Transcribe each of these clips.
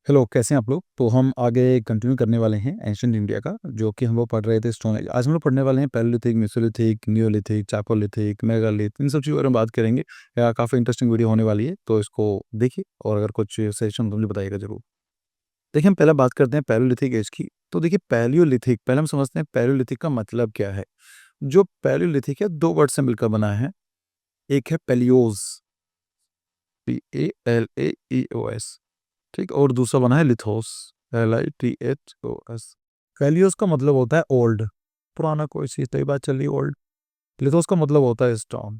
Hello, कैसे हैं आप लोग? तो हम आगे कंटिन्यू करने वाले हैं एंशिएंट इंडिया का, जो कि हम लोग पढ़ रहे थे स्टोन एज। आज हम लोग पढ़ने वाले हैं पैलेलिथिक, मेसोलिथिक, नियोलिथिक, चाकोलिथिक, मेगालिथ, इन सब चीज़ों के बारे में बात करेंगे। काफ़ी इंटरेस्टिंग वीडियो होने वाली है, तो इसको देखिए और अगर कुछ सजेशन तो मुझे बताइएगा ज़रूर। देखिए, हम पहले बात करते हैं पैलेलिथिक एज की। तो देखिए पैलियोलिथिक, पहले हम समझते हैं पैलियोलिथिक का मतलब क्या है। जो पैलियोलिथिक है 2 वर्ड से मिलकर बना है। एक है पैलियोज़, PALAEOS, ठीक? और दूसरा बना है लिथोस, LITHOS। पैलियोस का मतलब होता है ओल्ड, पुराना कोई चीज़, तो ये बात चल रही है ओल्ड। लिथोस का मतलब होता है स्टोन,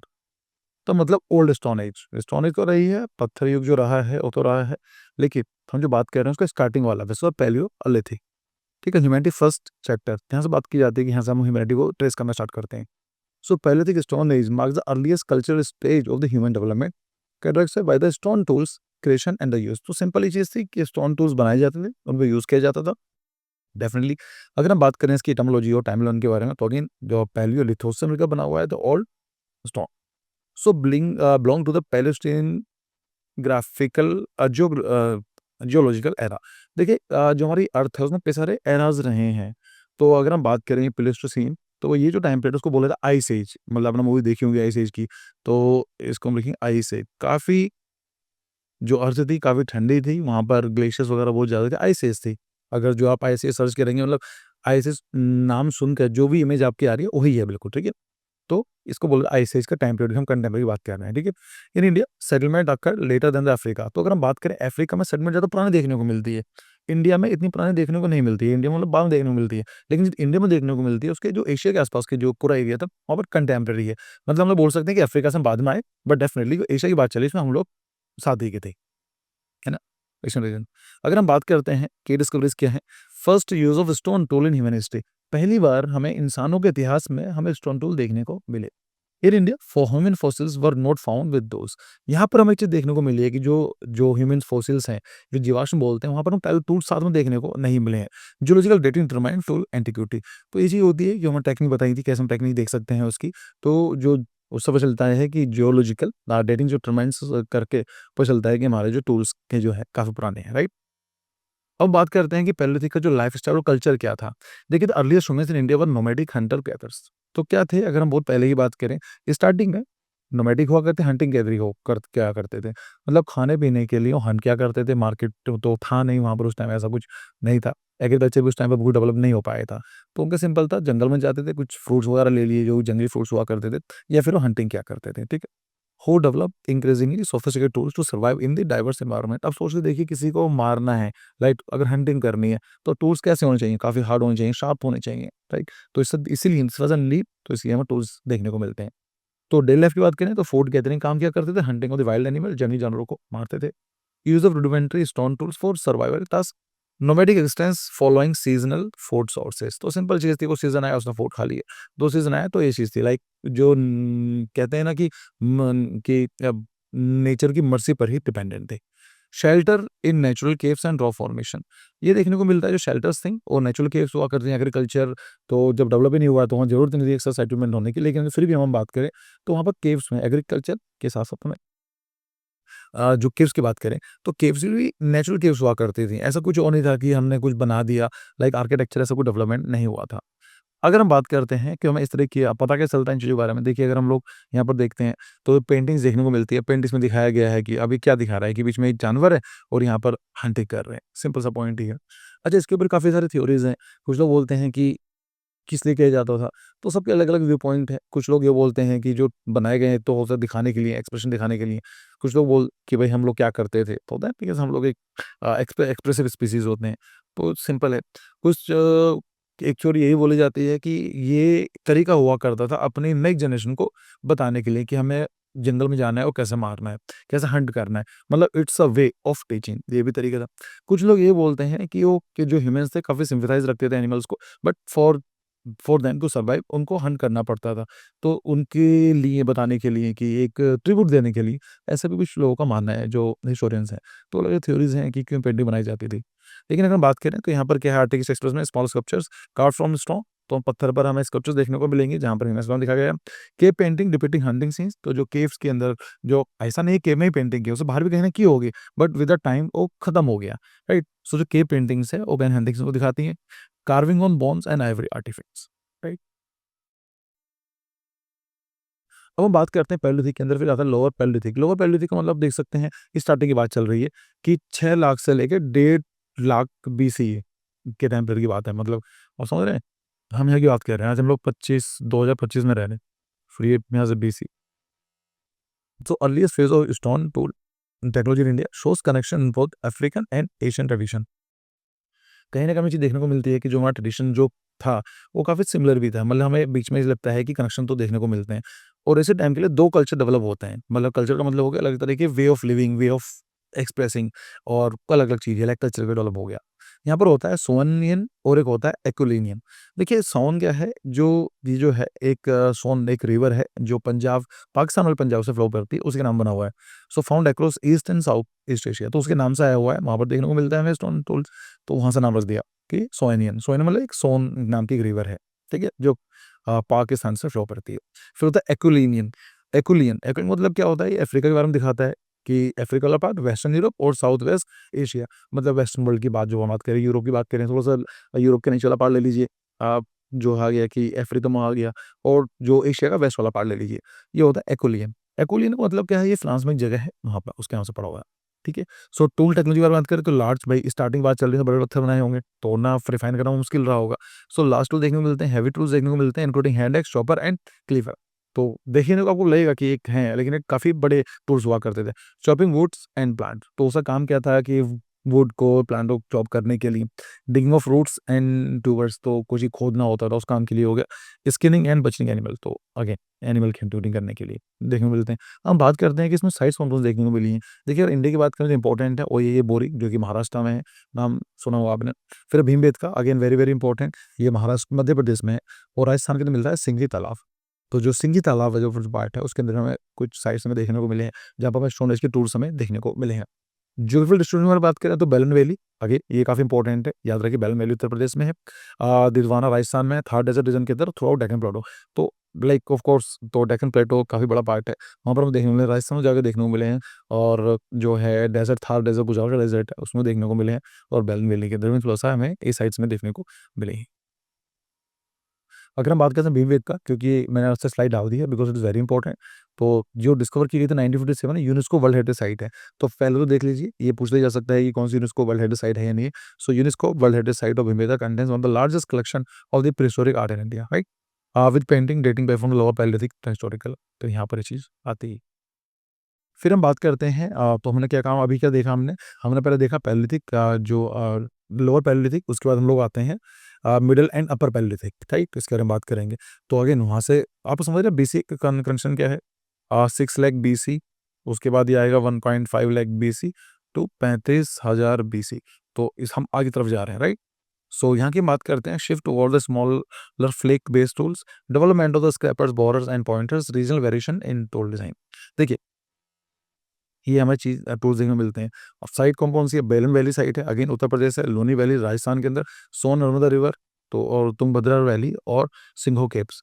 तो मतलब old stone as. Stone age तो रही है, पत्थर युग जो रहा है वो तो रहा है, लेकिन हम जो बात कर रहे हैं उसका स्टार्टिंग वाला वैसे पैलियोलिथिक, ठीक है? ह्यूमैनिटी फर्स्ट चैप्टर, यहाँ से बात की जाती है कि यहाँ से हम ह्यूमैनिटी को ट्रेस करना स्टार्ट करते हैं। So palaeolithic stone age marks the earliest cultural stage of the human development, characterised by the stone tools creation and the use. तो सिंपल ही चीज़ थी कि स्टोन टूल्स बनाए जाते थे, उनको यूज़ किया जाता था। डेफिनेटली अगर हम बात करें इसकी एटमोलॉजी और टाइमलाइन के बारे में, तो अगेन जो पैलियोलिथोस से मिलकर बना हुआ है, the old stone. So belong to the Pleistocene graphical geological era. देखिए जो हमारी अर्थ है उसमें कई सारे एराज रहे हैं। तो अगर हम बात करें प्लेस्टोसीन, तो ये जो टाइम पीरियड उसको बोला था आइस एज। मतलब आपने मूवी देखी होंगी आइस एज की, तो इसको हम लिखेंगे आइस एज। काफ़ी जो अर्थ थी काफ़ी ठंडी थी, वहाँ पर ग्लेशियर्स वगैरह बहुत ज़्यादा थे, आइस एज थी। अगर जो आप आइस एज सर्च करेंगे, मतलब आइस एज नाम सुनकर जो भी इमेज आपकी आ रही है वही है बिल्कुल, ठीक है? तो इसको बोल आइस एज का टाइम पीरियड, हम कंटेम्परेरी बात कर रहे हैं, ठीक है? In India settlement occur later than the Africa. तो अगर हम बात करें अफ्रीका में सेटलमेंट ज़्यादा पुरानी देखने को मिलती है। इंडिया में इतनी पुरानी देखने को नहीं मिलती है, इंडिया में मतलब बाद में देखने को मिलती है। लेकिन जो इंडिया में देखने को मिलती है उसके जो एशिया के आस-पास के जो पूरा एरिया था वहाँ पर कंटेम्परेरी है। मतलब हम लोग बोल सकते हैं कि अफ्रीका से हम बाद में आए, बट डेफिनिटली जो एशिया की बात चली इसमें हम लोग साथ ही के थे। है ना? Eastern region. अगर हम बात करते हैं की डिस्कवरीज़ क्या है? First use of stone tool in human history. पहली बार हमें इंसानों के इतिहास में हमें स्टोन टूल देखने को मिले। In India for human fossils were not found with those. यहाँ पर हमें एक चीज़ देखने को मिली है कि जो जो ह्यूमन फॉसिल्स हैं, जो जीवाश्म बोलते हैं, वहाँ पर हम पहले टूल्स साथ में देखने को नहीं मिले हैं। Geological dating determine to antiquity. तो ये चीज़ होती है जो हमें टेक्निक बताई थी, कैसे हम टेक्निक देख सकते हैं उसकी। तो जो उससे पता चलता है कि जियोलॉजिकल डेटिंग जो डिटरमाइन्स करके पता चलता है कि हमारे जो टूल्स के जो है काफ़ी पुराने हैं, राइट? अब बात करते हैं कि पैलियोलिथिक का जो लाइफ़स्टाइल और कल्चर क्या था। देखिए the earliest humans in India were nomadic Hunter gatherers. तो क्या थे, अगर हम बहुत पहले की बात करें, स्टार्टिंग में नोमैडिक हुआ करते, हंटिंग गैदरिंग हो कर क्या करते थे। मतलब खाने-पीने के लिए वो हंट क्या करते थे, मार्केट तो था नहीं वहाँ पर उस टाइम, ऐसा कुछ नहीं था। एग्रीकल्चर भी उस टाइम पे बिल्कुल डेवलप नहीं हो पाया था। तो उनका सिंपल था, जंगल में जाते थे, कुछ फ्रूट्स वगैरह ले लिए जो जंगली फ्रूट्स हुआ करते थे, या फिर वो हंटिंग किया करते थे, ठीक है? Who develop increasingly sophisticated tools to survive in the diverse environment. अब सोच के देखिए, किसी को मारना है, राइट? अगर हंटिंग करनी है, तो टूल्स कैसे होने चाहिए? काफ़ी हार्ड होने चाहिए, शार्प होने चाहिए, राइट? तो इससे इसीलिए दिस वाज़ अ नीड, तो इसलिए हमें टूल्स देखने को मिलते हैं। तो डेली लाइफ की बात करें तो फूड गैदरिंग काम क्या करते थे, hunting of the wild animal, जंगली जानवरों को मारते थे। Use of rudimentary stone tools for survival task. Nomadic expanse following seasonal food sources. तो सिंपल चीज़ थी, वो सीज़न आया उसने फूड खा लिया, 2 सीज़न आया तो ये चीज़ थी, लाइक जो कहते हैं ना कि नेचर की मर्ज़ी पर ही डिपेंडेंट थे। Shelter in natural caves and rock formation. ये देखने को मिलता है, जो शेल्टर्स थी और नेचुरल केव्स हुआ करते हैं। एग्रीकल्चर तो जब डेवलप ही नहीं हुआ, तो वहाँ ज़रूरत नहीं थी एक साथ सेटलमेंट होने की, लेकिन फिर भी हम बात करें तो वहाँ पर केव्स में एग्रीकल्चर के साथ-साथ हमें जो केव्स की बात करें, तो केव्स भी नेचुरल केव्स हुआ करती थी। ऐसा कुछ और नहीं था कि हमने कुछ बना दिया, लाइक आर्किटेक्चर, ऐसा कोई डेवलपमेंट नहीं हुआ था। अगर हम बात करते हैं कि हमें इस तरह की पता कैसे चलता है इन चीज़ों के बारे में, देखिए अगर हम लोग यहाँ पर देखते हैं, तो पेंटिंग्स देखने को मिलती है। पेंटिंग्स में दिखाया गया है कि अभी क्या दिखा रहा है कि बीच में एक जानवर है और यहाँ पर हंटिंग कर रहे हैं। सिंपल सा पॉइंट ही है। अच्छा, इसके ऊपर काफ़ी सारी थ्योरीज़ हैं। कुछ लोग बोलते हैं कि किस लिए किया जाता था, तो सबके अलग-अलग व्यू पॉइंट है। कुछ लोग ये बोलते हैं कि जो बनाए गए हैं तो होता है दिखाने के लिए, एक्सप्रेशन दिखाने के लिए। कुछ लोग बोल कि भाई हम लोग क्या करते थे, तो होता है बिकॉज़ हम लोग एक एक्सप्रेसिव स्पीशीज़ होते हैं, तो सिंपल है। कुछ एक थ्योरी यही बोली जाती है कि ये तरीका हुआ करता था अपनी नेक्स्ट जनरेशन को बताने के लिए कि हमें जंगल में जाना है और कैसे मारना है, कैसे हंट करना है। मतलब it's a way of teaching, ये भी तरीका था। कुछ लोग ये बोलते हैं कि वो कि जो ह्यूमन्स थे काफ़ी सिम्पैथाइज़ रखते थे एनिमल्स को, but for them to survive उनको हंट करना पड़ता था। तो उनके लिए बताने के लिए कि एक ट्रिब्यूट देने के लिए, ऐसा भी कुछ लोगों का मानना है जो हिस्टोरियंस हैं। तो अलग-अलग थ्योरीज़ हैं कि क्यों पेंटिंग बनाई जाती थी। लेकिन अगर हम बात करें तो यहाँ पर क्या है, आर्टिस्ट एक्सप्रेस में small sculptures carved from stone, तो पत्थर पर हमें स्कल्पचर्स देखने को मिलेंगे जहाँ पर हिमेस्टोन दिखाया गया है। Cave painting depicting hunting scenes, तो जो केव्स के अंदर जो ऐसा नहीं है केव में ही पेंटिंग की, उसे बाहर भी कहीं न की होगी, बट विद द टाइम वो खत्म हो गया, राइट? सो जो केव पेंटिंग्स है वो कैन हंटिंग्स को दिखाती हैं। Carving on bones and ivory artifacts, right? अब हम बात करते हैं पैलेolithic के अंदर, फिर आता है लोअर पैलेolithic। लोअर पैलेolithic का मतलब देख सकते हैं, स्टार्टिंग की बात चल रही है कि 6 लाख से लेके 1.5 लाख बीसी के टाइम पीरियड की बात है, मतलब आप समझ रहे हैं? हम यहाँ की बात कर रहे हैं, आज हम लोग 2025 में रह रहे हैं, फिर ये यहाँ से BC. So earliest phase of stone tool technology in India shows connection in both African and Asian tradition। कहीं न कहीं हमें चीज़ देखने को मिलती है कि जो हमारा ट्रेडिशन जो था, वो काफ़ी सिमिलर भी था। मतलब हमें बीच में ये लगता है कि कनेक्शन तो देखने को मिलते हैं और ऐसे टाइम के लिए 2 कल्चर डेवलप होते हैं। मतलब कल्चर का मतलब हो गया अलग तरह के way of living, way of expressing और अलग-अलग चीज़ें लाइक कल्चर का डेवलप हो गया। यहाँ पर होता है सोनियन और एक होता है एक्विलिनियन। देखिए सोन क्या है, जो ये जो है एक सोन एक रिवर है जो पंजाब पाकिस्तान और पंजाब से फ्लो करती है, उसके नाम बना हुआ है। So found across east and south east Asia, तो उसके नाम से आया हुआ है। वहाँ पर देखने को मिलता है हमें स्टोन टूल्स, तो वहाँ से नाम रख दिया कि सोनियन। सोनियन मतलब एक सोन नाम की एक रिवर है, ठीक है? जो पाकिस्तान से फ्लो करती है। फिर होता है एक्विलिनियन। एक्विलिनियन मतलब क्या होता है? ये अफ्रीका के बारे में दिखाता है कि अफ्रीका वाला पार्ट, वेस्टर्न यूरोप और साउथ वेस्ट एशिया, मतलब वेस्टर्न वर्ल्ड की बात जो हम बात करें, यूरोप की बात करें, थोड़ा-सा यूरोप के नीचे वाला पार्ट ले लीजिए। आप जो आ गया कि अफ्रीका में आ गया और जो एशिया का वेस्ट वाला पार्ट ले लीजिए, ये होता है एक्विलिनियन। एक्विलिनियन का मतलब क्या है? ये फ्रांस में एक जगह है, वहाँ पे उसके नाम से पड़ा हुआ है, ठीक है? सो टूल टेक्नोलॉजी की बात करें तो लार्ज भाई स्टार्टिंग बात चल रही है, बड़े पत्थर बनाए होंगे, तोड़ना रिफाइन करना मुश्किल रहा होगा। सो लार्ज टूल देखने को मिलते हैं, हेवी टूल्स देखने को मिलते हैं including hand axe, chopper and cleaver. तो देखने को आपको लगेगा कि एक हैं, लेकिन एक काफ़ी बड़े टूल्स हुआ करते थे। चॉपिंग वुड्स एंड प्लांट, तो उसका काम क्या था कि वुड को प्लांट को चॉप करने के लिए। Digging of roots and tubers, तो कुछ ही खोदना होता था, उस काम के लिए हो गया। स्किनिंग एंड बचनिंग एनिमल, तो अगेन एनिमल की ट्यूनिंग करने के लिए देखने को मिलते हैं। हम बात करते हैं कि इसमें साइट्स कौन-कौन सी देखने को मिली हैं। देखिए अगर इंडिया की बात करें तो इंपॉर्टेंट है और ये बोरी जो कि महाराष्ट्र में है, नाम सुना होगा आपने। फिर Bhimbetka again very, very important, ये महाराष्ट्र मध्य प्रदेश में है और राजस्थान के अंदर मिलता है सिंघी तालाब। तो जो सिंघी तालाब है जो पार्ट है उसके अंदर हमें कुछ साइट्स हमें देखने को मिले हैं, जहाँ पर हमें स्टोन एज के टूल्स हमें देखने को मिले हैं। ज्योग्राफिकल डिस्ट्रीब्यूशन की बात करें तो बेलन वैली, अगेन ये काफ़ी इंपॉर्टेंट है, याद रखिए बेलन वैली उत्तर प्रदेश में है। दिलवाना राजस्थान में है, थार डेजर्ट रीजन के अंदर थ्रू आउट डेक्कन प्लेटो। तो लाइक ऑफ कोर्स तो डेक्कन प्लेटो काफ़ी बड़ा पार्ट है, वहाँ पर हमें देखने को मिले, राजस्थान में जाकर देखने को मिले हैं। और जो है डेजर्ट थार डेजर्ट गुजरात का डेजर्ट है उसमें देखने को मिले हैं और बेलन वैली के अंदर भी थोड़ा-सा हमें इस साइड्स में देखने को मिले हैं। अगर हम बात करते हैं भीमबेटका, क्योंकि मैंने उससे स्लाइड डाल दी है because it is very important. तो जो डिस्कवर की गई थी 1957 में, यूनेस्को वर्ल्ड हेरिटेज साइट है। तो पहले तो देख लीजिए, ये पूछ लिया जा सकता है कि कौन-सी यूनेस्को वर्ल्ड हेरिटेज साइट है या नहीं है। So UNESCO world heritage site of Bhimbetka contains one of the largest collection of the prehistoric art in India, right? With painting dating back from the lower palaeolithic to historical, तो यहाँ पर ये चीज़ आती है। फिर हम बात करते हैं तो हमने क्या कहा, अभी क्या देखा हमने? हमने पहले देखा पैलेolithic जो लोअर पैलेolithic, उसके बाद हम लोग आते हैं मिडल एंड अपर पैलेolithic, राइट? इसके बारे में बात करेंगे। तो अगेन वहाँ से आप समझ रहे हैं बीसी का कंस्ट्रक्शन क्या है? 6 लाख बीसी, उसके बाद ये आएगा 1.5 लाख बीसी टू 35,000 बीसी। तो इस हम आगे तरफ जा रहे हैं, राइट? सो यहाँ की बात करते हैं shift toward the smaller flake based tools, development of the scrapers, borers and pointers, regional variation in tool design. देखिए ये हमें चीज़ टूल्स देखने को मिलते हैं। अब साइट कौन-कौन सी है? बेलन वैली साइट है, अगेन उत्तर प्रदेश है, लोनी वैली राजस्थान के अंदर, सोन नर्मदा रिवर, तो और तुंगभद्रा वैली और सिंघो केव्स।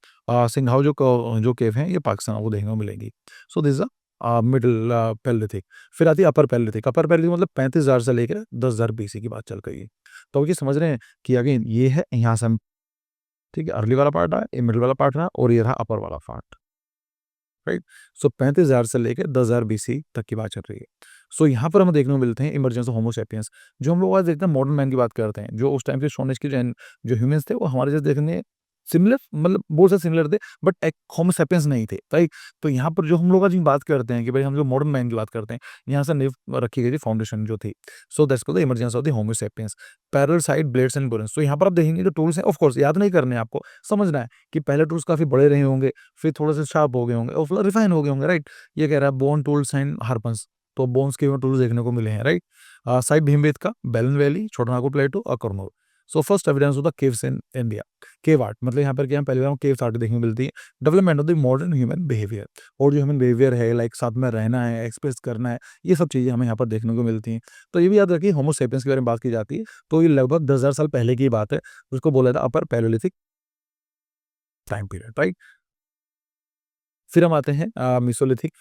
सिंघाव जो केव हैं ये पाकिस्तान आपको देखने को मिलेंगी। So this is middle palaeolithic. फिर आती है अपर पैलेolithic। अपर पैलेolithic मतलब 35,000 से लेकर 10,000 बीसी की बात चल रही है। तो अब ये समझ रहे हैं कि अगेन ये है यहाँ से हम, ठीक है, अर्ली वाला पार्ट रहा, ये मिडल वाला पार्ट रहा और ये रहा अपर वाला पार्ट। राइट? सो 35,000 से लेके 10,000 बीसी तक की बात चल रही है। सो यहाँ पर हमें देखने को मिलते हैं इमर्जेंस ऑफ होमो सैपियंस। जो हम लोग आज देखते हैं मॉडर्न मैन की बात करते हैं, जो उस टाइम के स्टोन एज के जो ह्यूमन्स थे वो हमारे जैसे देखने सिमिलर, मतलब बहुत से सिमिलर थे, बट एक होमो सैपियंस नहीं थे, राइट? तो यहाँ पर जो हम लोग आज बात करते हैं कि भाई हम जो मॉडर्न मैन की बात करते हैं, यहाँ से नींव रखी गई थी, फाउंडेशन जो थी। So that's called the emergence of the Homo sapiens. Parallel side blades and bullets, तो यहाँ पर आप देखेंगे जो टूल्स हैं, ऑफ कोर्स याद नहीं करने हैं आपको, समझना है कि पहले टूल्स काफ़ी बड़े रहे होंगे, फिर थोड़े-से शार्प हो गए होंगे और फिर रिफाइन हो गए होंगे, राइट? ये कह रहा है बोन टूल्स एंड हार्पन्स, तो बोन्स के टूल्स देखने को मिले हैं, राइट? साइड भीमबेटका, बेलन वैली, छोटा नागपुर प्लेटू और Kurnool. So first evidence of the caves in India. Cave art मतलब यहाँ पर क्या है, पहली बार केव्स आर्ट देखने को मिलती है। Development of the modern human behaviour, और जो ह्यूमन बिहेवियर है लाइक साथ में रहना है, एक्सप्रेस करना है, ये सब चीज़ें हमें यहाँ पर देखने को मिलती हैं। तो ये भी याद रखिए होमो सेपियंस के बारे में बात की जाती है, तो ये लगभग 10,000 साल पहले की बात है, उसको बोला था upper palaeolithic. Time period, right? फिर हम आते हैं मेसोलिथिक।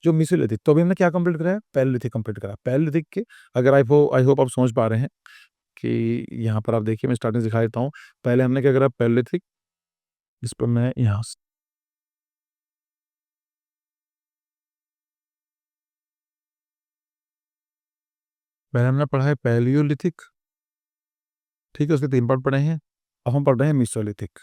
जो मेसोलिथिक, तो अभी हमने क्या कंप्लीट करा है? पैलेलिथिक कंप्लीट करा। पैलेलिथिक के अगर आई होप आप समझ पा रहे हैं कि यहाँ पर आप देखिए, मैं स्टार्टिंग से दिखा देता हूँ। पहले हमने क्या करा? पैलेलिथिक, इस पर मैं यहाँ से पहले हमने पढ़ा है पैलियोलिथिक, ठीक है? उसके 3 पार्ट पढ़े हैं। अब हम पढ़ रहे हैं मेसोलिथिक।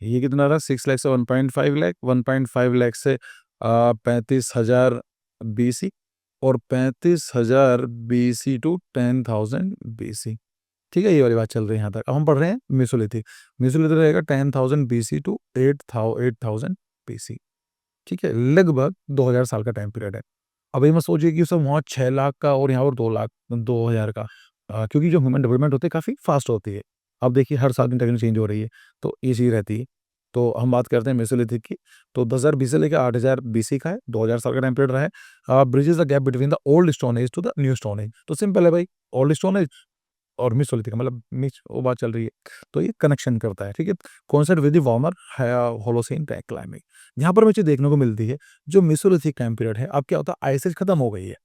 ये कितना रहा? 6 लाख से 1.5 लाख, 1.5 लाख से 35,000 बीसी, और 35,000 बीसी टू 10,000 बीसी, ठीक है? ये वाली बात चल रही है यहाँ तक। अब हम पढ़ रहे हैं मेसोलिथिक। मेसोलिथिक रहेगा 10,000 बीसी टू 8,000 बीसी, ठीक है? लगभग 2000 साल का टाइम पीरियड है। अब ये मत सोचिए कि सब वहाँ 6 लाख का और यहाँ पर 2 लाख 2000 का, क्योंकि जो ह्यूमन डेवलपमेंट होती है काफ़ी फास्ट होती है। अब देखिए हर साल की टेक्नोलॉजी चेंज हो रही है, तो ये चीज़ रहती है। तो हम बात करते हैं मेसोलिथिक की, तो 10,000 बीसी से लेकर 8,000 बीसी का है, 2000 साल का टाइम पीरियड रहा है। Bridges the gap between the old stone age to the new stone age. तो सिंपल है भाई, ओल्ड स्टोन एज और मेसोलिथिक मतलब मिक्स वो बात चल रही है, तो ये कनेक्शन करता है, ठीक है? Coincide with the warmer Holocene climate. यहाँ पर हमें चीज़ देखने को मिलती है, जो मेसोलिथिक टाइम पीरियड है, अब क्या होता है? आइस एज खत्म हो गई है।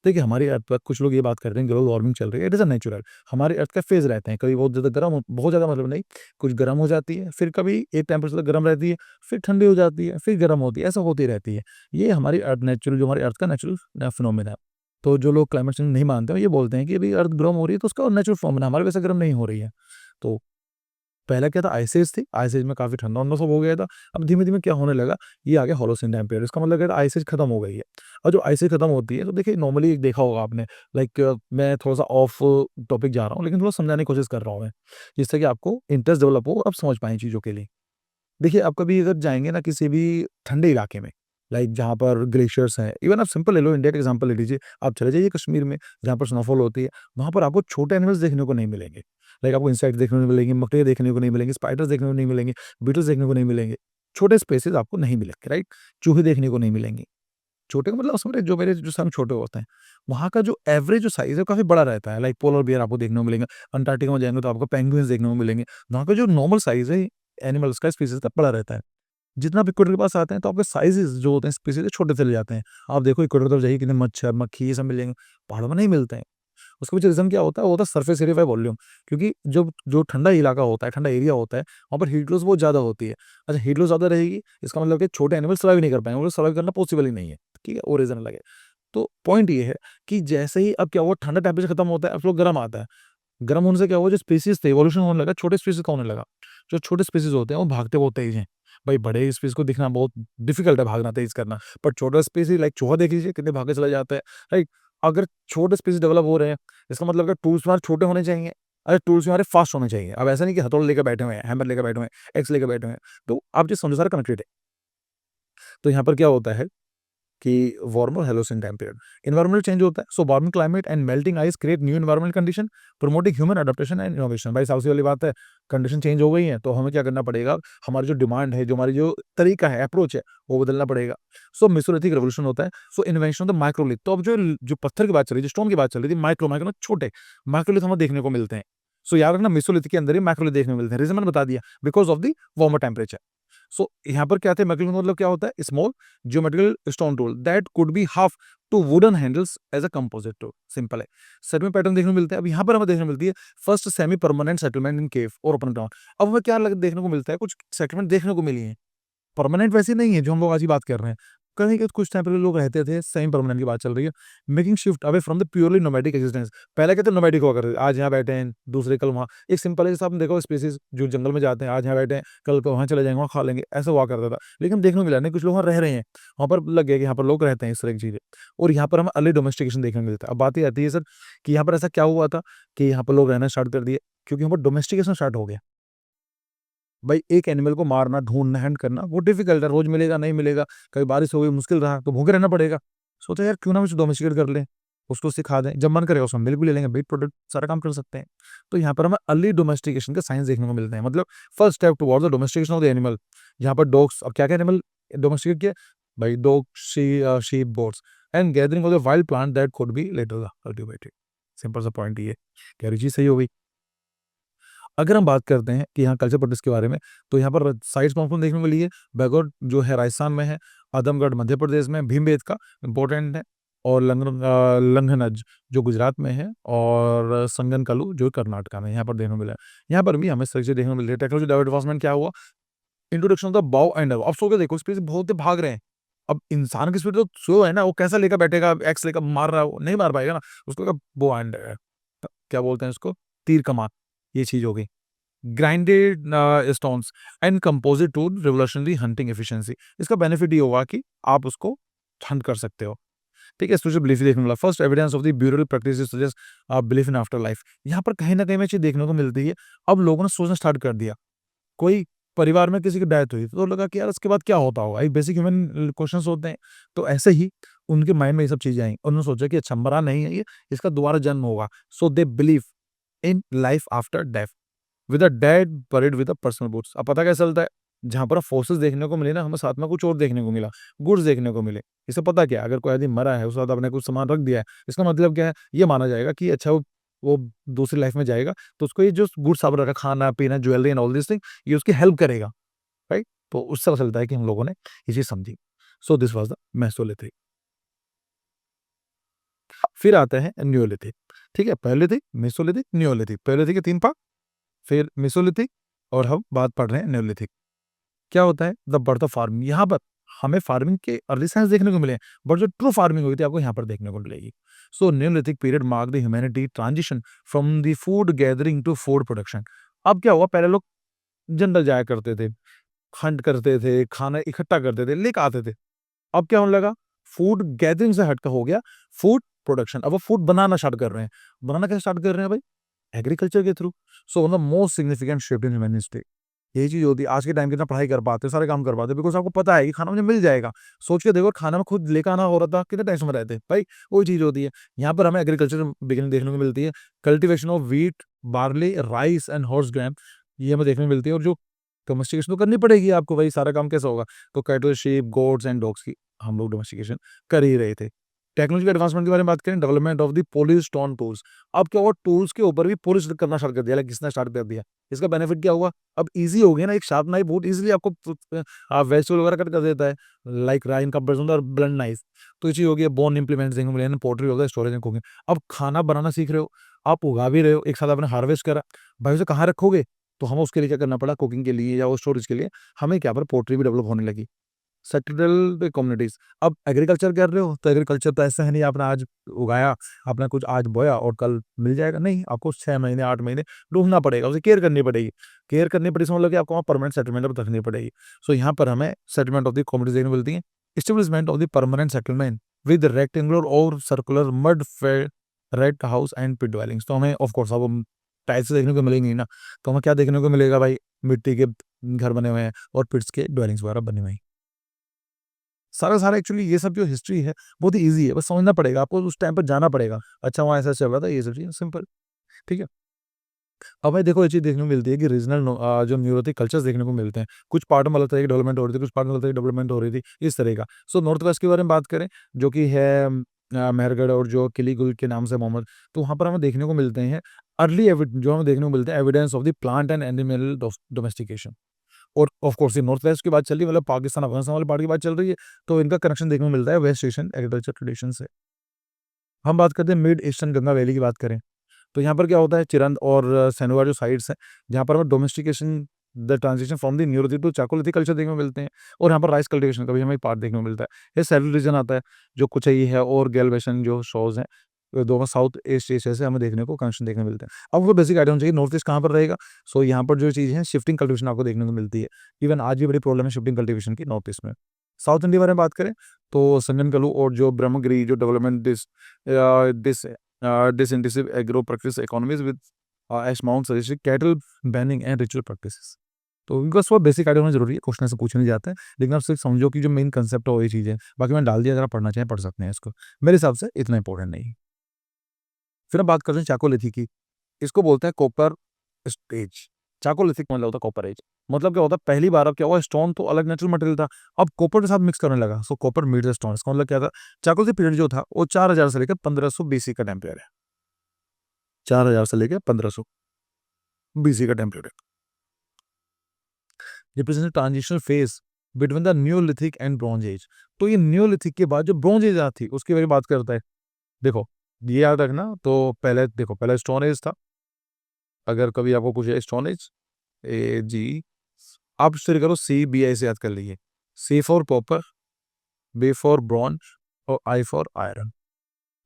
देखिए हमारी अर्थ पर कुछ लोग ये बात करते हैं ग्लोबल वार्मिंग चल रही है, इट इज़ अ नेचुरल। हमारी अर्थ का फेज रहते हैं, कभी बहुत ज़्यादा गर्म बहुत ज़्यादा मतलब नहीं, कुछ गर्म हो जाती है, फिर कभी एक टेम्परेचर तक गर्म रहती है, फिर ठंडी हो जाती है, फिर गर्म होती है, ऐसा होती रहती है। ये हमारी अर्थ नेचुरल, जो हमारी अर्थ का नेचुरल फिनोमेना है। तो जो लोग क्लाइमेट चेंज नहीं मानते हैं, ये बोलते हैं कि अभी अर्थ गर्म हो रही है तो उसका नेचुरल फ़िनोमेना, हमारे वैसे गर्म नहीं हो रही है। तो पहला क्या था? आइस एज थी, आइस एज में काफ़ी ठंडा-वंडा सब हो गया था। अब धीमे-धीमे क्या होने लगा? ये आ गया होलोसीन टाइम पीरियड। इसका मतलब क्या है? आइस एज खत्म हो गई है। और जो आइस एज खत्म होती है, तो देखिए नॉर्मली देखा होगा आपने, लाइक मैं थोड़ा-सा ऑफ टॉपिक जा रहा हूँ, लेकिन थोड़ा समझाने की कोशिश कर रहा हूँ मैं, जिससे कि आपको इंटरेस्ट डेवलप हो, आप समझ पाएँ चीज़ों के लिए। देखिए, आप कभी अगर जाएँगे ना किसी भी ठंडे इलाके में, लाइक जहाँ पर ग्लेशियर्स हैं, इवन आप सिंपल ले लो, इंडिया का एग्ज़ाम्पल ले लीजिए, आप चले जाइए कश्मीर में, जहाँ पर स्नोफॉल होती है, वहाँ पर आपको छोटे एनिमल्स देखने को नहीं मिलेंगे। लाइक आपको इंसेक्ट देखने को मिलेंगे, मकड़ियाँ देखने को नहीं मिलेंगी, स्पाइडर्स देखने को नहीं मिलेंगे, बीटल्स देखने को नहीं मिलेंगे। छोटे स्पेसेस आपको नहीं मिलेंगे, राइट? चूहे देखने को नहीं मिलेंगे। छोटे का मतलब समझ रहे हैं, जो मेरे जो संग छोटे होते हैं, वहाँ का जो एवरेज जो साइज़ है, वो काफ़ी बड़ा रहता है। लाइक पोलर बियर आपको देखने को मिलेंगे, अंटार्कटिका में जाएँगे तो आपको पेंगुइन्स देखने को मिलेंगे। वहाँ का जो नॉर्मल साइज़ है एनिमल्स का, स्पीशीज़ का, बड़ा रहता है। जितना आप इक्वेटर के पास आते हैं, तो आपके साइज़ेज़ जो होते हैं स्पीशीज़, छोटे चले जाते हैं। आप देखो इक्वेटर की तरफ जाइए, कितने मच्छर, मक्खी ये सब मिलेंगे, पहाड़ों में नहीं मिलते हैं। उसके पीछे रीज़न क्या होता है? वो होता है सरफेस एरिया बाय वॉल्यूम, क्योंकि जब जो ठंडा इलाका होता है, ठंडा एरिया होता है, वहाँ पर हीट लॉस बहुत ज़्यादा होती है। अच्छा, हीट लॉस ज़्यादा रहेगी, इसका मतलब कि छोटे एनिमल सर्वाइव नहीं कर पाएँगे, उन्हें सर्वाइव करना पॉसिबल ही नहीं है, ठीक है? वो रीज़न अलग है। तो पॉइंट ये है कि जैसे ही अब क्या हुआ, ठंडा टेम्परेचर खत्म होता है, अब फ्लो गर्म आता है। गर्म होने से क्या हुआ, जो स्पीशीज़ थे इवोल्यूशन होने लगा, छोटे स्पीशीज़ का होने लगा। जो छोटे स्पीशीज़ होते हैं वो भागते बहुत तेज़ हैं। भाई बड़े स्पीशीज़ को दिखना बहुत डिफ़िकल्ट है, भागना तेज़ करना। पर छोटा स्पीशीज़ लाइक चूहा देख लीजिए, कितने भाग के चला जाता है, राइट? अगर छोटे स्पीशीज़ डेवलप हो रहे हैं, इसका मतलब है टूल्स हमारे छोटे होने चाहिए। अरे टूल्स हमारे फास्ट होने चाहिए। अब ऐसा नहीं कि हथौड़ा लेकर बैठे हुए हैं, हैमर लेकर बैठे हुए हैं, एक्स लेकर बैठे हुए हैं। तो आप जो समझो सारा कनेक्टेड है। तो यहाँ पर क्या होता है कि warmer Holocene time period, environmental change होता है, so warming climate and melting ice create new environmental condition, promoting human adaptation and innovation. भाई साहब सी वाली बात है, कंडीशन चेंज हो गई है तो हमें क्या करना पड़ेगा? हमारी जो डिमांड है, जो हमारी जो तरीका है, अप्रोच है, वो बदलना पड़ेगा। सो मेसोलिथिक रेवोल्यूशन होता है, सो इन्वेंशन ऑफ द माइक्रोलिथ। तो अब जो जो पत्थर की बात चल रही थी, जो स्टोन की बात चल रही थी, माइक्रो माइक्रो छोटे माइक्रोलिथ हमें देखने को मिलते हैं। सो याद रखना, मेसोलिथ के अंदर ही माइक्रोलिथ देखने को मिलते हैं। रीजन मैंने बता दिया, because of the warmer temperature. So यहाँ पर क्या थे? मैकेनिज्म मतलब क्या होता है? Small geometrical stone tool that could be haft to wooden handles as a composite tool. Simple है। सेटलमेंट पैटर्न देखने को मिलते हैं। अब यहाँ पर हमें देखने को मिलती है first semi permanent settlement in cave और ओपन ग्राउंड। अब हमें क्या देखने को मिलता है? कुछ सेटलमेंट देखने को मिली है, परमानेंट वैसे नहीं है जो हम लोग आज ही बात कर रहे हैं। कहीं के कुछ टाइम पहले लोग रहते थे, सेमी परमानेंट की बात चल रही है। Making shift away from the purely nomadic existence. पहले कहते नोमैडिक हुआ करते थे, आज यहाँ बैठे हैं, दूसरे कल वहाँ। एक सिंपल है, जैसे आपने देखो स्पीशीज जो जंगल में जाते हैं, आज यहाँ बैठे हैं, कल को वहाँ चले जाएंगे, वहाँ खा लेंगे, ऐसा हुआ करता था। लेकिन देखने को मिला नहीं, कुछ लोग वहाँ रह रहे हैं, वहाँ पर लग गया कि यहाँ पर लोग रहते हैं, इस तरह की चीजें। और यहाँ पर हमें अर्ली डोमेस्टिकेशन देखने को मिलता है। अब बात ये आती है सर कि यहाँ पर ऐसा क्या हुआ था कि यहाँ पर लोग रहना स्टार्ट कर दिए, क्योंकि यहाँ पर डोमेस्टिकेशन स्टार्ट हो गया। भाई एक एनिमल को मारना, ढूँढना, हंट करना वो डिफ़िकल्ट है, रोज़ मिलेगा, नहीं मिलेगा, कभी बारिश हो गई, मुश्किल रहा, तो भूखे रहना पड़ेगा। सोचा यार क्यों ना उसे डोमेस्टिकेट कर लें, उसको सिखा दें, जब मन करेगा उसमें मिल्क भी ले लेंगे, मीट प्रोडक्ट सारा काम कर सकते हैं। तो यहाँ पर हमें अर्ली डोमेस्टिकेशन के साइंस देखने को मिलते हैं, मतलब first step towards the domestication of the animal. यहाँ पर डॉग्स, अब क्या-क्या एनिमल डोमेस्टिकेट किया? भाई dog, sheep, goats and gathering of the wild plant that could be later cultivated. Simple सा पॉइंट ये है। कह रही चीज़ सही हो गई। अगर हम बात करते हैं कि यहाँ कल्चर प्रोटेस्ट के बारे में, तो यहाँ पर साइट्स कौन-कौन देखने को मिली है? बैगोर जो है राजस्थान में है, आदमगढ़ मध्य प्रदेश में, भीमबेटका इम्पोर्टेंट है और लंघनज जो गुजरात में है और संगनकलू जो कर्नाटका में यहाँ पर देखने को मिला है। यहाँ पर भी हमें सारी चीज़ें देखने को मिल रही है। टेक्नोलॉजी एडवांसमेंट क्या हुआ? Introduction of the bow and अर्रो। अब सो के देखो स्पीड से बहुत ही भाग रहे हैं। अब इंसान की स्पीड तो स्लो है ना, वो कैसा लेकर बैठेगा, एक्स लेकर मार रहा है वो, नहीं मार पाएगा ना। उसको क्या बो एंड क्या बोलते हैं उसको? तीर कमान, ये चीज़ हो गई। Grinded stones and composite tool revolutionary hunting efficiency. इसका बेनिफिट ये होगा कि आप उसको हंट कर सकते हो। ठीक है, स्पिरिचुअल बिलीफ देखने मिला। First evidence of the burial practices suggest belief in after life. यहाँ पर कहीं न कहीं में चीज़ देखने को मिलती है। अब लोगों ने सोचना स्टार्ट कर दिया। कोई परिवार में किसी की डेथ हुई, तो लगा कि यार उसके बाद क्या होता होगा? एक बेसिक ह्यूमन क्वेश्चन्स होते हैं। तो ऐसे ही उनके माइंड में ये सब चीज़ें आई। उन्होंने सोचा कि अच्छा मरा नहीं है ये, इसका दोबारा जन्म होगा। So they believe in life after death with a dead buried with a personal goods. अब पता कैसे चलता है? जहाँ पर फोर्सेस देखने को मिले ना, हमें साथ में कुछ और देखने को मिला, गुड्स देखने को मिले। इससे पता क्या है? अगर कोई आदमी मरा है, उसके साथ आपने कुछ सामान रख दिया है, इसका मतलब क्या है? ये माना जाएगा कि अच्छा वो दूसरी लाइफ में जाएगा, तो उसको ये जो गुड्स आप रखा, खाना-पीना, jewellery and all this thing, ये उसकी हेल्प करेगा, राइट? तो उससे पता चलता है कि हम लोगों ने ये चीज़ समझी। So this was the Mesolithic. फिर आता है न्यूलिथिक, ठीक है? Palaeolithic, Mesolithic, Neolithic. पैलियोलिथिक के 3 पार्ट, फिर मेसोलिथिक और हम बात पढ़ रहे हैं न्यूलिथिक। क्या होता है? The birth of farming. यहाँ पर हमें फार्मिंग के अर्ली साइंस देखने को मिले हैं, बट जो ट्रू फार्मिंग हुई थी आपको यहाँ पर देखने को मिलेगी। So neolithic period mark the humanity transition from the food gathering to food production. अब क्या हुआ? पहले लोग जंगल जाया करते थे, हंट करते थे, खाना इकट्ठा करते थे, लेके आते थे। अब क्या होने लगा? फूड गैदरिंग से हटकर हो गया फूड प्रोडक्शन। अब वो फूड बनाना स्टार्ट कर रहे हैं। बनाना कैसे स्टार्ट कर रहे हैं भाई? एग्रीकल्चर के through. So one of the most significant shift in human history. यही चीज़ होती है। आज के टाइम कितना पढ़ाई कर पाते हो, सारे काम कर पाते हो, बिकॉज़ आपको पता है कि खाना मुझे मिल जाएगा। सोच के देखो खाना में खुद लेके आना हो रहा था, कितने टेंशन में रहते। भाई वही चीज़ होती है। यहाँ पर हमें एग्रीकल्चर बिगिनिंग देखने को मिलती है। Cultivation of wheat, barley, rice and horse grain, ये हमें देखने को मिलती है। और जो डोमेस्टिकेशन तो करनी पड़ेगी आपको भाई, सारा काम कैसे होगा? तो cattle, sheep, goats and dogs की हम लोग डोमेस्टिकेशन कर ही रहे थे। टेक्नोलॉजी के एडवांसमेंट के बारे में बात करें, development of the polish stone tools. अब क्या हुआ? टूल्स के ऊपर भी पॉलिश करना स्टार्ट कर दिया, लाइक किसने स्टार्ट कर दिया? इसका बेनिफिट क्या हुआ? अब ईज़ी हो गया ना, एक शार्प नाइफ बहुत ईज़िली आपको वेजिटेबल वगैरह कट कर देता है, लाइक राइन कंपैरिज़न और ब्लंट नाइफ। तो ये चीज़ हो गई है। बोन इम्प्लीमेंट्स देखने को मिले हैं, पोल्ट्री हो गया, स्टोरेज एंड कुकिंग। अब खाना बनाना सीख रहे हो, आप उगा भी रहे हो, एक साथ आपने हार्वेस्ट करा, भाई उसे कहाँ रखोगे? तो हमें उसके लिए क्या करना पड़ा? कुकिंग के लिए या वो स्टोरेज के लिए हमें क्या पर पोल्ट्री भी डेवलप होने लगी। Settled communities. अब एग्रीकल्चर कर रहे हो, तो एग्रीकल्चर तो ऐसा है नहीं आपने आज उगाया, आपने कुछ आज बोया और कल मिल जाएगा, नहीं, आपको 6 महीने, 8 महीने ढूँढना पड़ेगा, उसे केयर करनी पड़ेगी। केयर करनी पड़ी इसका मतलब कि आपको वहाँ परमानेंट सेटलमेंट अब रखनी पड़ेगी। सो यहाँ पर हमें सेटलमेंट ऑफ द कम्युनिटीज़ देखने को मिलती है। Establishment of the permanent settlement with rectangular और circular mud fired house and pit dwellings. तो हमें ऑफ कोर्स अब टाइल्स देखने को मिलेंगी ना, तो हमें क्या देखने को मिलेगा भाई? मिट्टी के घर बने हुए हैं और पिट्स के ड्वेलिंग्स वगैरह बनी हुई हैं। सारा एक्चुअली ये सब जो हिस्ट्री है, बहुत ही ईज़ी है, बस समझना पड़ेगा, आपको उस टाइम पे जाना पड़ेगा। अच्छा वहाँ ऐसा चल रहा था, ये सब चीज़ें सिंपल, ठीक है? अब भाई देखो ये चीज़ देखने को मिलती है कि रीजनल जो न्यूरोटिक कल्चर्स देखने को मिलते हैं। कुछ पार्ट में अलग तरह की डेवलपमेंट हो रही थी, कुछ पार्ट में अलग तरह की डेवलपमेंट हो रही थी, इस तरह का। सो नॉर्थ वेस्ट के बारे में बात करें, जो कि है मेहरगढ़ और जो किलीकुल के नाम से मोहम्मद, तो वहाँ पर हमें देखने को मिलते हैं अर्ली जो हमें देखने को मिलते हैं evidence of the plant and animal domestication. और ऑफ कोर्स ये नॉर्थ वेस्ट की बात चल रही है, मतलब पाकिस्तान, अफ़गानिस्तान वाली पार्ट की बात चल रही है, तो इनका कनेक्शन देखने को मिलता है वेस्ट एशियन एग्रीकल्चर ट्रेडिशन से। हम बात करते हैं मिड ईस्टर्न गंगा वैली की बात करें, तो यहाँ पर क्या होता है? चिरंद और सनोवा जो साइट्स हैं, जहाँ पर हमें domestication the transition from the neolithic to chalcolithic culture देखने को मिलते हैं। और यहाँ पर राइस कल्टीवेशन का भी हमें पार्ट देखने को मिलता है। ये सेलुलर रीजन आता है, जो कुचई है और गैलवेशन जो शोज़ हैं, दोनों साउथ ईस्ट एशिया से हमें देखने को कनेक्शन देखने को मिलते हैं। अब आपको बेसिक आइडिया होना चाहिए नॉर्थ ईस्ट कहाँ पर रहेगा? सो यहाँ पर जो चीज़ है शिफ्टिंग कल्टीवेशन आपको देखने को मिलती है। इवन आज भी बड़ी प्रॉब्लम है शिफ्टिंग कल्टीवेशन की नॉर्थ ईस्ट में। साउथ इंडिया के बारे में बात करें, तो संगनकलू और जो ब्रह्मगिरी जो development disintensive agro practice economies with as Mount suggested cattle banning and ritual practices। तो इनका सब बेसिक आइडिया होना जरूरी है, क्वेश्चन से पूछे नहीं जाते हैं, लेकिन आप सिर्फ समझो कि जो मेन कंसेप्ट है वही चीज़ है। बाकी मैंने डाल दिया, अगर आप पढ़ना चाहें पढ़ सकते हैं इसको, मेरे हिसाब से इतना इंपॉर्टेंट नहीं है। फिर हम बात करते हैं चाकोलिथी की। इसको बोलते हैं कॉपर एज। चाकोलिथिक मतलब होता है कॉपर एज। मतलब क्या होता है? पहली बार अब क्या हुआ? स्टोन तो अलग नेचुरल मटेरियल था, अब कॉपर के साथ मिक्स करने लगा, so copper meet the stone. इसका मतलब क्या था? चाकोलिथिक पीरियड जो था वो 4000 से लेकर 1500 बीसी का टाइम पीरियड है। 4000 से लेके 1500। बीसी का time period represent transitional phase between the Neolithic and bronze age. तो ये न्यूलिथिक के बाद जो ब्रॉन्ज एज थी उसके बारे में बात करता है। देखो ये याद रखना, तो पहले देखो पहले स्टोन एज था। अगर कभी आपको पूछे स्टोन एज, ए जी, आप शुरू करो सी बी आई से याद कर लीजिए। C for copper, B for bronze और आई फॉर आयरन।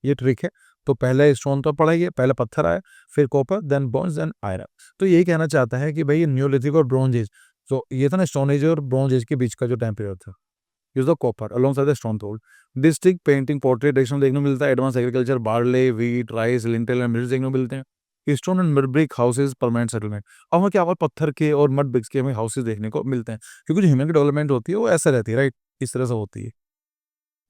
ये ट्रिक है। तो पहले स्टोन तो पढ़ा ही है, पहले पत्थर आया, फिर copper, then bronze, then iron. तो यही कहना चाहता है कि भाई ये न्यूलिथिक और ब्रॉन्ज एज, तो ये था ना स्टोन एज और ब्रॉन्ज एज के बीच का जो टाइम पीरियड था, use the copper alongside the stone tool. District painting, portrait देखने को मिलता है। Advance agriculture, barley, wheat, rice, lintel and mills देखने को मिलते हैं। Stone and mud brick houses, permanent settlement. अब हमें क्या हुआ, पत्थर के और मड ब्रिक्स के हमें हाउसेज देखने को मिलते हैं, क्योंकि जो ह्यूमन की डेवलपमेंट होती है वो ऐसा रहती है, राइट, इस तरह से होती है।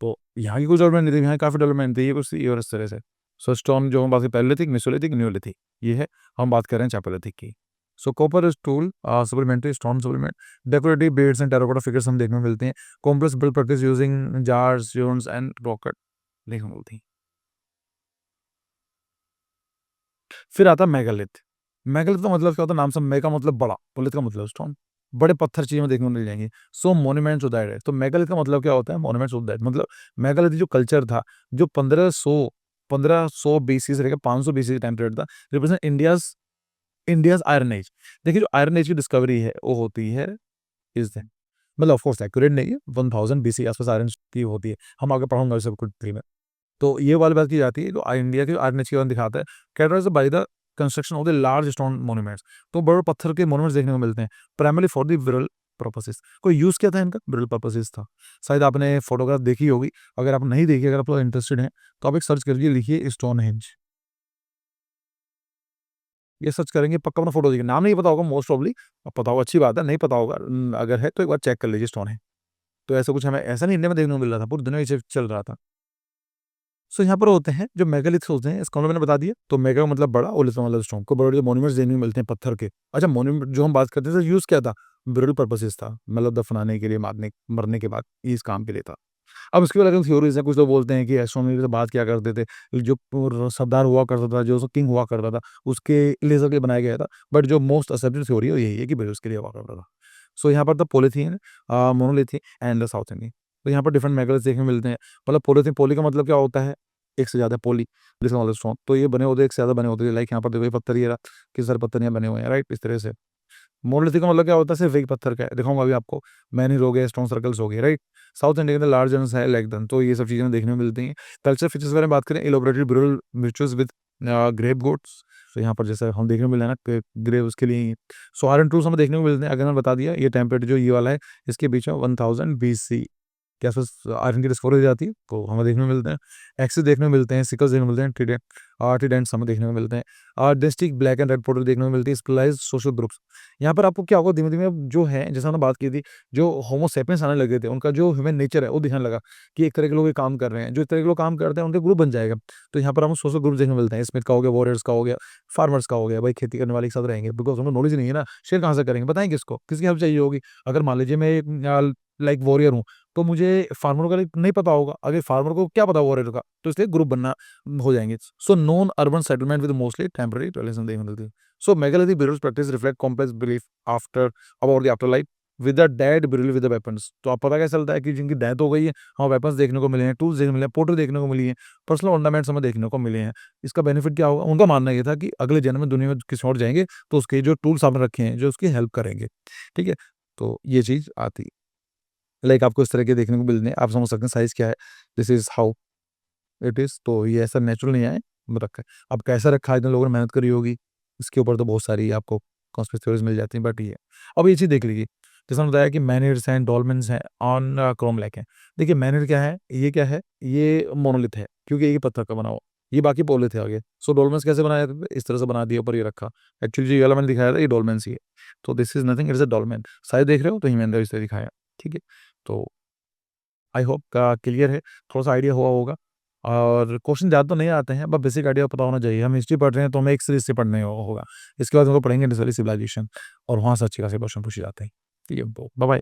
तो यहाँ की कुछ डेवलपमेंट नहीं थी, यहाँ काफ़ी डेवलपमेंट थी, ये कुछ थी और इस तरह से। सो स्टोन जो हम बात करें पैलेलिथिक, मेसोलिथिक, न्यूलिथिक, ये है, हम बात कर रहे हैं चापेलिथिक की। So copper is tool, supplementary stone supplement. Decorative beads and terracotta figures हम देखने को मिलते हैं। Complex build practice using jars, zones and rocket देखने को मिलती हैं। फिर आता है मेगालिथ। मेगालिथ का मतलब क्या होता है, नाम से मेगा मतलब बड़ा, लिथ का मतलब स्टोन, बड़े पत्थर चीजें में देखने को मिल जाएंगी। सो मोन्यूमेंट्स ऑफ दैट है। तो मेगालिथ का मतलब क्या होता है, मोन्यूमेंट्स ऑफ दैट मतलब मेगालिथ जो कल्चर था, जो 1500 बीसी से लेकर 500 बीसी टाइम पीरियड था, represent India's India's iron age. देखिए जो आयरन एज की डिस्कवरी है वो होती है इस दिन, मतलब ऑफ कोर्स एक्यूरेट नहीं है, 1000 बीसी आसपास आयरन की होती है। हम आगे पढ़ूंगा इसे कुछ में। तो ये वाली बात की जाती है, तो इंडिया के आयरन एज की बात दिखाता है। Characterized by the construction of the large stone monuments. तो बड़े पत्थर के मॉन्यूमेंट्स देखने को मिलते हैं, primarily for the burial purposes. कोई यूज क्या था इनका, विरल पर्पसेस था। शायद आपने फोटोग्राफ देखी होगी, अगर आप नहीं देखी, अगर आप लोग इंटरेस्टेड हैं तो आप एक सर्च करिए, लिखिए स्टोन हेंज। ये सर्च करेंगे पक्का अपना फोटो देखिए, नाम नहीं पता होगा मोस्ट प्रॉब्ली, अब पता होगा अच्छी बात है, नहीं पता होगा अगर है तो एक बार चेक कर लीजिए स्टोन है। तो ऐसा कुछ हमें ऐसा नहीं इंडिया में देखने को मिल रहा था, पूरी दुनिया में ये चल रहा था। सो यहाँ पर होते हैं जो मेगालिथ्स होते हैं, इसका मैंने बता दिया। तो मेगा का मतलब बड़ा और लिथ का मतलब स्ट्रॉन्ग, को बड़े मॉन्यूमेंट्स देखने को मिलते हैं पत्थर के। अच्छा मॉन्यूमेंट जो हम बात करते थे यूज क्या था, ब्यूरल पर्पसेस था, मतलब दफनाने के लिए, मारने मरने के बाद ये इस काम के लिए था। अब इसके अलग थ्योरीज हैं, कुछ लोग बोलते हैं कि एस्ट्रोनॉमी से बात क्या करते थे, जो सरदार हुआ करता था, जो किंग हुआ करता था, उसके लेजर के लिए बनाया गया था। बट जो मोस्ट एक्सेप्टेड थ्योरी है वो यही है कि ब्रिटिश के लिए हुआ करता था। सो यहाँ पर the polythene, monolithic and the south Indian. तो यहाँ पर डिफरेंट मेगल्स देखने को मिलते हैं। मतलब पॉलीथीन, पोली का मतलब क्या होता है, एक से ज्यादा, पोली जिसका मतलब स्ट्रॉन्ग। तो ये बने होते एक से ज्यादा बने होते हैं, लाइक यहाँ पर देखो ये पत्थर, ये रहा, किस सारे पत्थर यहाँ बने हुए हैं, राइट, इस तरह से। मोनोलिथिक का मतलब क्या होता है, सिर्फ एक पत्थर का है, दिखाऊंगा अभी आपको। मैनीर हो गए, स्टोन सर्कल्स हो गए, राइट। साउथ इंडिया के अंदर लार्ज है लाइक दन। तो ये सब चीजें देखने में मिलती हैं। कल्चर फीचर्स के बारे में बात करें, elaborated burial rituals with grave goods. तो यहाँ पर जैसे हम देखने को मिल रहा है ना, ग्रेव उसके लिए। सो आयरन टूल्स हमें देखने को मिलते हैं, अगर मैंने बता दिया ये टेम्परेचर जो ये वाला है, इसके बीच में 1000 BC के आसपास आयरन की डिस्कवरी हो जाती है, तो हमें देखने को मिलते हैं। एक्सेस देखने को मिलते हैं, सिकल्स देखने को मिलते हैं, ट्रीडेंट्स हमें देखने को मिलते हैं। और district black and red portal देखने को मिलती है, स्पेशलाइज्ड सोशल ग्रुप्स। यहाँ पर आपको क्या होगा, धीमे धीमे जो है, जैसे हमने बात की थी, जो होमो सेपियंस आने लगे थे, उनका जो ह्यूमन नेचर है वो दिखने लगा कि एक तरह के लोग ये काम कर रहे हैं, जो एक तरह के लोग काम करते हैं उनके ग्रुप बन जाएगा। तो यहाँ पर हम सोशल ग्रुप देखने को मिलते हैं, स्मिथ का हो गया, वॉरियर्स का हो गया, फार्मर्स का हो गया, भाई खेती करने वाले के साथ रहेंगे, बिकॉज उनको नॉलेज नहीं है ना, शेयर कहाँ से करेंगे, बताएं किसको, किसकी हेल्प चाहिए होगी। अगर मान लीजिए मैं लाइक वॉरियर हूँ, तो मुझे फार्मर का नहीं पता होगा, अगर फार्मर को क्या पता वॉरियर का, तो इसलिए ग्रुप बनना हो जाएंगे। So non urban settlement with mostly temporary relation देखने मिलती है। सो megalithic burial practice reflect complex belief after about the afterlife with the dead burial with the weapons। तो आप पता कैसे चलता है कि जिनकी डेथ हो गई है, हमें वेपन्स देखने को मिले हैं, टूल्स देखने को मिले हैं, पोटर देखने को मिली है, पर्सनल ऑर्नामेंट्स हमें देखने को मिले हैं। इसका बेनिफिट क्या होगा, उनका मानना ये था कि अगले जन्म में दुनिया में किसी और जाएंगे तो उसके जो टूल्स आपने रखे हैं जो उसकी हेल्प करेंगे, ठीक है। तो ये चीज आती, लाइक आपको इस तरह के देखने को मिलने, आप समझ सकते हैं साइज क्या है, this is how it is. तो ये ऐसा नेचुरल नहीं है रखा है। अब कैसा रखा है, इतने लोगों ने मेहनत करी होगी, इसके ऊपर तो बहुत सारी आपको कॉन्स्पिरेसी थ्योरीज मिल जाती हैं, बट ये अब ये चीज़ देख लीजिए, जैसे हमने बताया कि मैनिड्स हैं, डॉल्मेंस हैं, ऑन क्रोम लैक है। देखिए मैनिड क्या है, ये क्या है, ये मोनोलिथ है, क्योंकि ये पत्थर का बना हुआ, ये बाकी पोलिथ है आगे। सो डॉल्मेंस कैसे बनाया था, इस तरह से बना दिया, ऊपर ये रखा। एक्चुअली जो ये वाला मैंने दिखाया था ये डॉल्मेंस ही है। तो this is nothing, it's a dolmen. Size देख रहे हो, तो ही मैंने इस तरह दिखाया, ठीक है। तो आई होप का क्लियर है, थोड़ा-सा आइडिया हुआ होगा। और क्वेश्चन ज़्यादा तो नहीं आते हैं, बस बेसिक आइडिया पता होना चाहिए। हम हिस्ट्री पढ़ रहे हैं तो हमें एक सीरीज़ से पढ़ने होगा। इसके बाद हम लोग पढ़ेंगे इंडस वैली सिविलाइजेशन, और वहाँ से अच्छे खासे क्वेश्चन पूछे जाते हैं। ठीक है, तो बाय-बाय।